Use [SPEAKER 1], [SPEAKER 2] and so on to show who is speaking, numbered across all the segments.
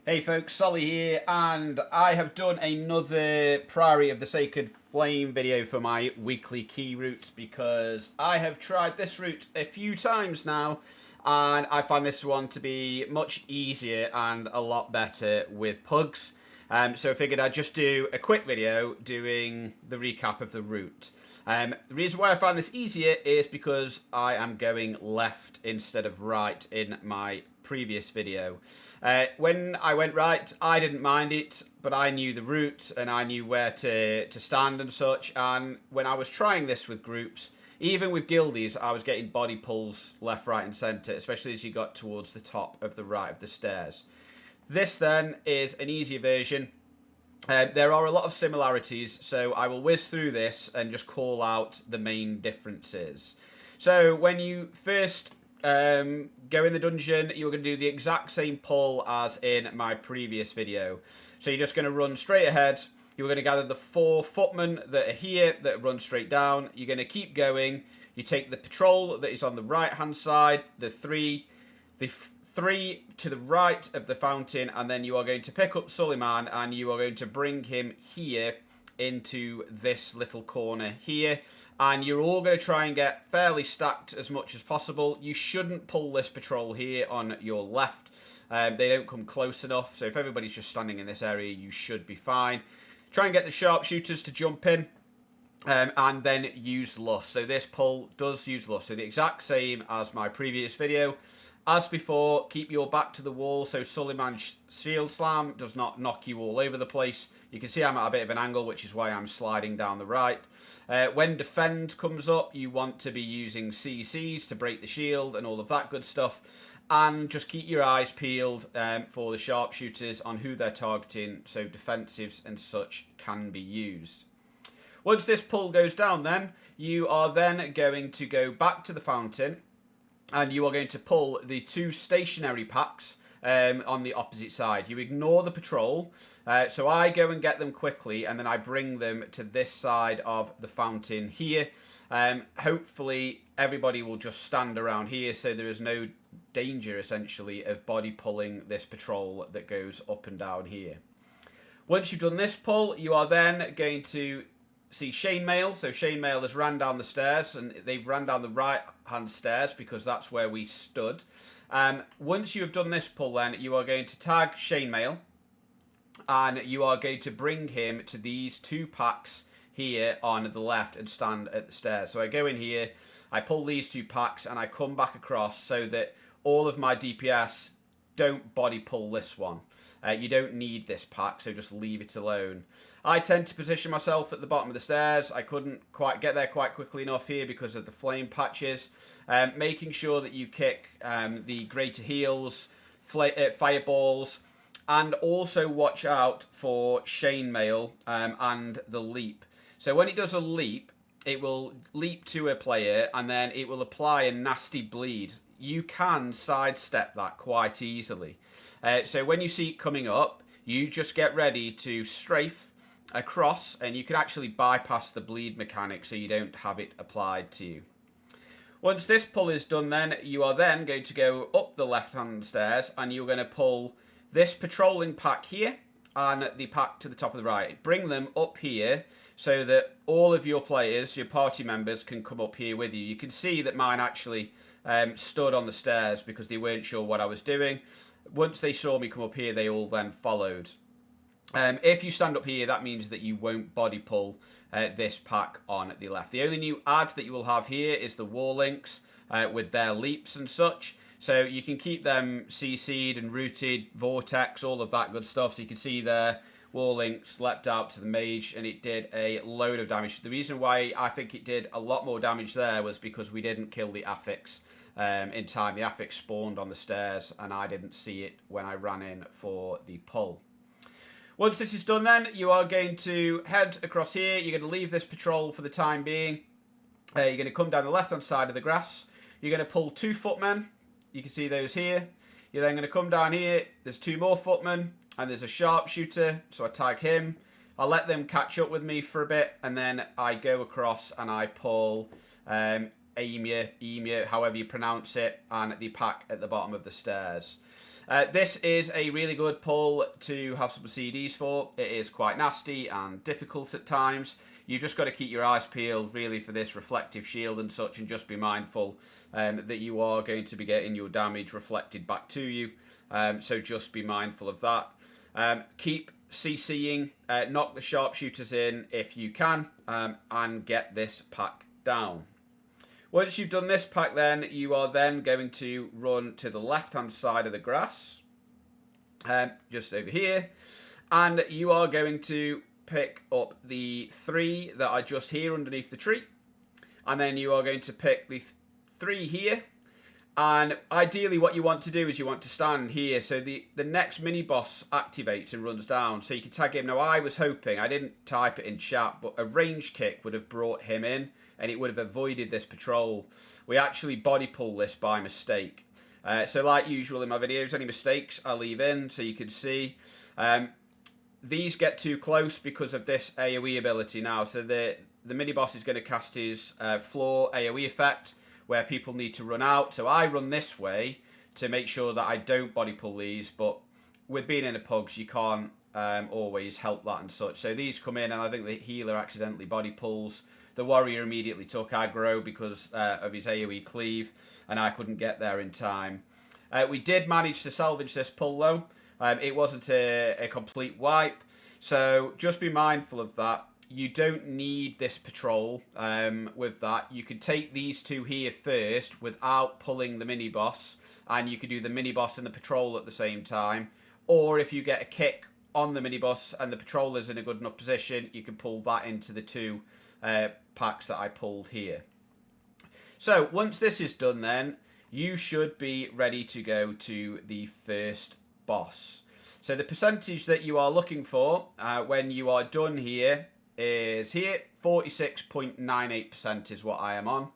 [SPEAKER 1] Hey folks, Solly here, and I have done another Priory of the Sacred Flame video for my weekly key routes because I have tried this route a few times now and I find this one to be much easier and a lot better with pugs. So I figured I'd just do a quick video doing the recap of the route. The reason why I find this easier is because I am going left instead of right in my previous video. When I went right, I didn't mind it, but I knew the route and I knew where to stand and such. And when I was trying this with groups, even with guildies, I was getting body pulls left, right and centre, especially as you got towards the top of the right of the stairs. This then is an easier version. There are a lot of similarities, so I will whiz through this and just call out the main differences. So when you first go in the dungeon, you're going to do the exact same pull as in my previous video. So you're just going to run straight ahead. You're going to gather the 4 footmen that are here that run straight down. You're going to keep going. You take the patrol that is on the right hand side, the three to the right of the fountain, and then you are going to pick up Suleiman and you are going to bring him here into this little corner here, and you're all going to try and get fairly stacked as much as possible. You shouldn't pull this patrol here on your left. They don't come close enough, so if everybody's just standing in this area, you should be fine. Try and get the sharpshooters to jump in. And then use lust. So this pull does use lust. So the exact same as my previous video. As before, keep your back to the wall so Suleiman's shield slam does not knock you all over the place. You can see I'm at a bit of an angle, which is why I'm sliding down the right. When defend comes up, you want to be using CCs to break the shield and all of that good stuff. And just keep your eyes peeled for the sharpshooters on who they're targeting, so defensives and such can be used. Once this pull goes down then, you are then going to go back to the fountain and you are going to pull the 2 stationary packs on the opposite side. You ignore the patrol, so I go and get them quickly and then I bring them to this side of the fountain here. Hopefully everybody will just stand around here so there is no danger essentially of body pulling this patrol that goes up and down here. Once you've done this pull, you are then going to see chainmail. So chainmail has ran down the stairs and they've ran down the right hand stairs because that's where we stood. Once you have done this pull then, you are going to tag chainmail and you are going to bring him to these 2 packs here on the left and stand at the stairs. So I go in here, I pull these 2 packs and I come back across so that all of my DPS don't body pull this one. You don't need this pack, so just leave it alone. I tend to position myself at the bottom of the stairs. I couldn't quite get there quite quickly enough here because of the flame patches. Making sure that you kick the greater heals, fireballs, and also watch out for chainmail and the leap. So when it does a leap, it will leap to a player and then it will apply a nasty bleed. You can sidestep that quite easily. So when you see it coming up, you just get ready to strafe across and you can actually bypass the bleed mechanic so you don't have it applied to you. Once this pull is done then, you are then going to go up the left hand stairs and you're going to pull this patrolling pack here and the pack to the top of the right. Bring them up here so that all of your players, your party members, can come up here with you. You can see that mine actually stood on the stairs because they weren't sure what I was doing. Once they saw me come up here, they all then followed. If you stand up here, that means that you won't body pull this pack on the left. The only new add that you will have here is the war links with their leaps and such. So you can keep them CC'd and rooted, vortex, all of that good stuff. So you can see there, war links leapt out to the mage and it did a load of damage. The reason why I think it did a lot more damage there was because we didn't kill the affix in time. The affix spawned on the stairs and I didn't see it when I ran in for the pull. Once this is done then, you are going to head across here. You're going to leave this patrol for the time being. You're going to come down the left-hand side of the grass. You're going to pull 2 footmen. You can see those here. You're then going to come down here. There's 2 more footmen and there's a sharpshooter. So I tag him. I'll let them catch up with me for a bit and then I go across and I pull Emir, however you pronounce it, and the pack at the bottom of the stairs. This is a really good pull to have some CDs for. It is quite nasty and difficult at times. You've just got to keep your eyes peeled really for this reflective shield and such, and just be mindful that you are going to be getting your damage reflected back to you. So just be mindful of that. Keep CCing, knock the sharpshooters in if you can, and get this pack down. Once you've done this pack, then you are then going to run to the left-hand side of the grass, just over here, and you are going to pick up the 3 that are just here underneath the tree, and then you are going to pick the 3 here. And ideally what you want to do is you want to stand here so the next mini boss activates and runs down so you can tag him. Now I was hoping, I didn't type it in chat, but a range kick would have brought him in and it would have avoided this patrol. We actually body pull this by mistake. So like usual in my videos, any mistakes I leave in so you can see. These get too close because of this AoE ability now. So the mini boss is going to cast his floor AoE effect, where people need to run out. So I run this way to make sure that I don't body pull these, but with being in the pugs, you can't always help that and such. So these come in, and I think the healer accidentally body pulls. The warrior immediately took aggro because of his AoE cleave, and I couldn't get there in time. We did manage to salvage this pull though. It wasn't a complete wipe, so just be mindful of that. You don't need this patrol with that. You could take these 2 here first without pulling the mini-boss, and you could do the mini-boss and the patrol at the same time. Or if you get a kick on the mini-boss and the patrol is in a good enough position, you can pull that into the 2 packs that I pulled here. So once this is done then, you should be ready to go to the first boss. So the percentage that you are looking for when you are done here is here, 46.98% is what I am on.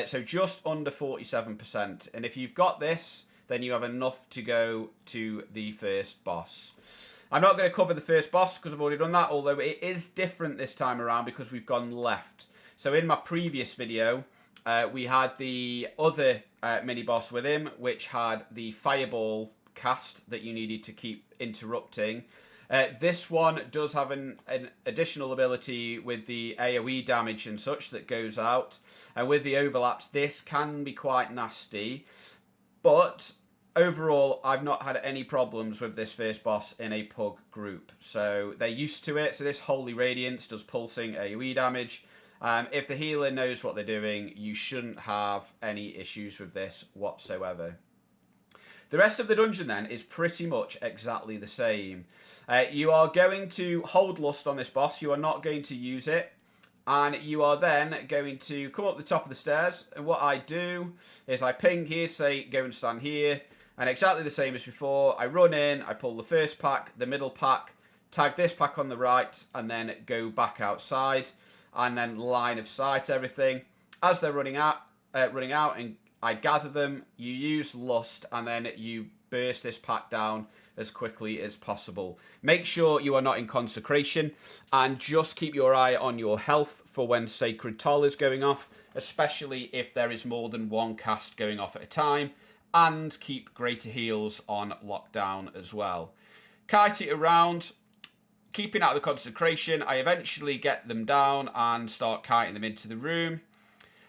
[SPEAKER 1] So just under 47%. And if you've got this, then you have enough to go to the first boss. I'm not going to cover the first boss because I've already done that, although it is different this time around because we've gone left. So in my previous video, we had the other mini-boss with him, which had the fireball cast that you needed to keep interrupting. This one does have an additional ability with the AoE damage and such that goes out. And with the overlaps, this can be quite nasty. But overall, I've not had any problems with this first boss in a pug group. So they're used to it. So this Holy Radiance does pulsing AoE damage. If the healer knows what they're doing, you shouldn't have any issues with this whatsoever. The rest of the dungeon then is pretty much exactly the same. You are going to hold lust on this boss. You are not going to use it. And you are then going to come up the top of the stairs. And what I do is I ping here, say go and stand here. And exactly the same as before. I run in, I pull the first pack, the middle pack, tag this pack on the right, and then go back outside. And then line of sight everything. As they're running out and I gather them, you use lust, and then you burst this pack down as quickly as possible. Make sure you are not in consecration, and just keep your eye on your health for when Sacred Toll is going off, especially if there is more than one cast going off at a time, and keep greater heals on lockdown as well. Kite it around, keeping out of the consecration. I eventually get them down and start kiting them into the room.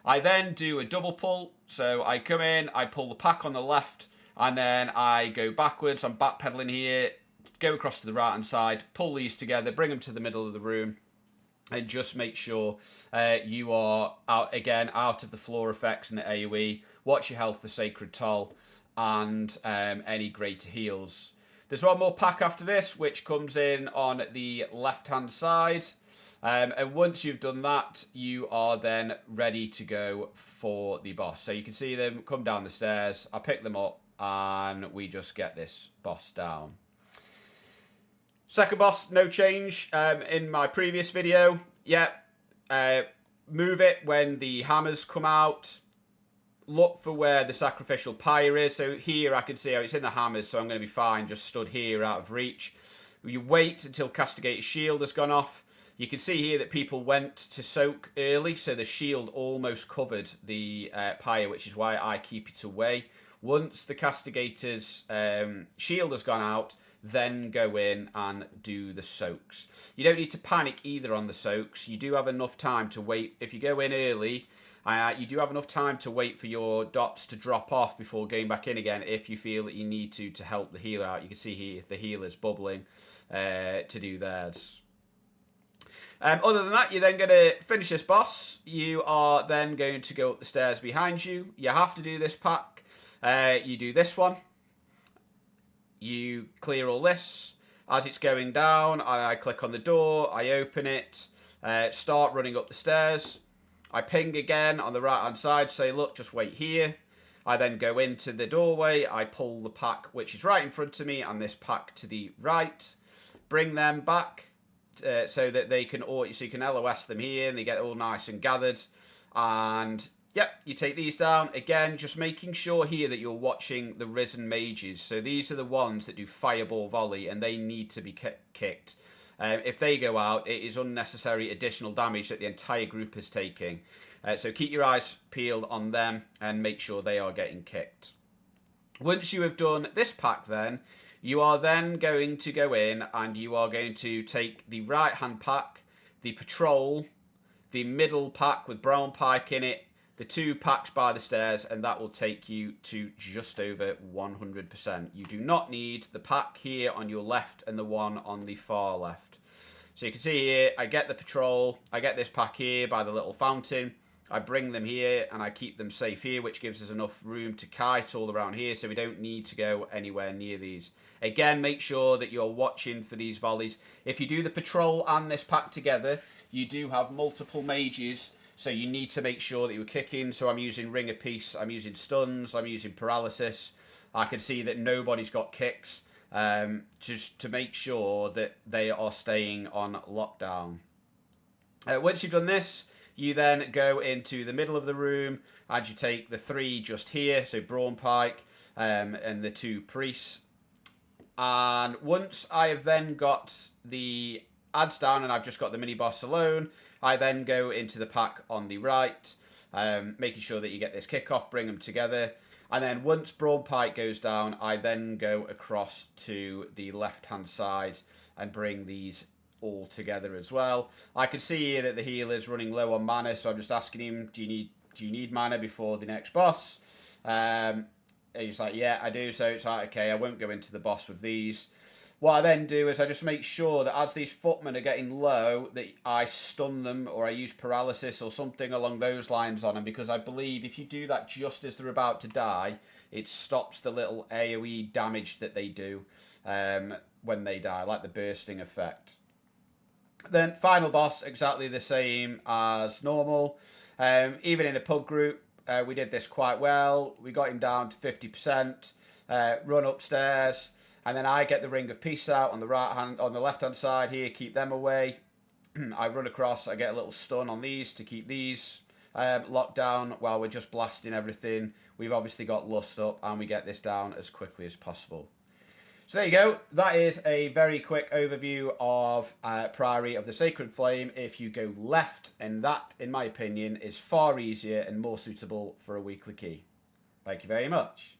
[SPEAKER 1] I then do a double pull. So I come in, I pull the pack on the left, and then I go backwards. I'm backpedaling here, go across to the right hand side, pull these together, bring them to the middle of the room, and just make sure you are out of the floor effects and the AoE. Watch your health for Sacred Toll and any greater heals. There's one more pack after this, which comes in on the left hand side. And once you've done that, you are then ready to go for the boss. So you can see them come down the stairs. I pick them up and we just get this boss down. Second boss, no change. In my previous video, move it when the hammers come out. Look for where the sacrificial pyre is. So here I can see how it's in the hammers, so I'm going to be fine. Just stood here out of reach. You wait until Castigator's shield has gone off. You can see here that people went to soak early, so the shield almost covered the pyre, which is why I keep it away. Once the Castigator's shield has gone out, then go in and do the soaks. You don't need to panic either on the soaks. You do have enough time to wait. If you go in early, you do have enough time to wait for your dots to drop off before going back in again if you feel that you need to help the healer out. You can see here the healer's bubbling to do theirs. Other than that, you're then going to finish this boss. You are then going to go up the stairs behind you. You have to do this pack. You do this one. You clear all this. As it's going down, I click on the door. I open it. Start running up the stairs. I ping again on the right-hand side. Say, look, just wait here. I then go into the doorway. I pull the pack, which is right in front of me, and this pack to the right. Bring them back so that they can, so you can LOS them here, and they get all nice and gathered. And yep, you take these down. Again, just making sure here that you're watching the Risen Mages. So these are the ones that do Fireball Volley, and they need to be kicked. If they go out, it is unnecessary additional damage that the entire group is taking. So keep your eyes peeled on them and make sure they are getting kicked. Once you have done this pack then, you are then going to go in and you are going to take the right-hand pack, the patrol, the middle pack with brown pike in it, the 2 packs by the stairs, and that will take you to just over 100%. You do not need the pack here on your left and the one on the far left. So you can see here, I get the patrol, I get this pack here by the little fountain, I bring them here and I keep them safe here, which gives us enough room to kite all around here, so we don't need to go anywhere near these. Again, make sure that you're watching for these volleys. If you do the patrol and this pack together, you do have multiple mages, so you need to make sure that you're kicking. So I'm using Ring of Peace, I'm using stuns, I'm using paralysis. I can see that nobody's got kicks, just to make sure that they are staying on lockdown. Once you've done this, you then go into the middle of the room and you take the 3 just here, so Brawn Pike and the 2 priests. And once I have then got the ads down and I've just got the mini boss alone, I then go into the pack on the right, making sure that you get this kickoff, bring them together. And then once Brawn Pike goes down, I then go across to the left-hand side and bring these all together as well. I can see here that the healer's running low on mana, so I'm just asking him, do you need mana before the next boss? And he's like, yeah, I do. So it's like, okay, I won't go into the boss with these. What I then do is I just make sure that as these footmen are getting low, that I stun them or I use paralysis or something along those lines on them, because I believe if you do that just as they're about to die, it stops the little AoE damage that they do when they die, like the bursting effect. Then final boss, exactly the same as normal. Even in a pub group, we did this quite well. We got him down to 50%, run upstairs. And then I get the Ring of Peace out on the left-hand side here, keep them away. I run across, I get a little stun on these to keep these locked down while we're just blasting everything. We've obviously got Lust up and we get this down as quickly as possible. So there you go. That is a very quick overview of Priory of the Sacred Flame. If you go left, and that, in my opinion, is far easier and more suitable for a weekly key. Thank you very much.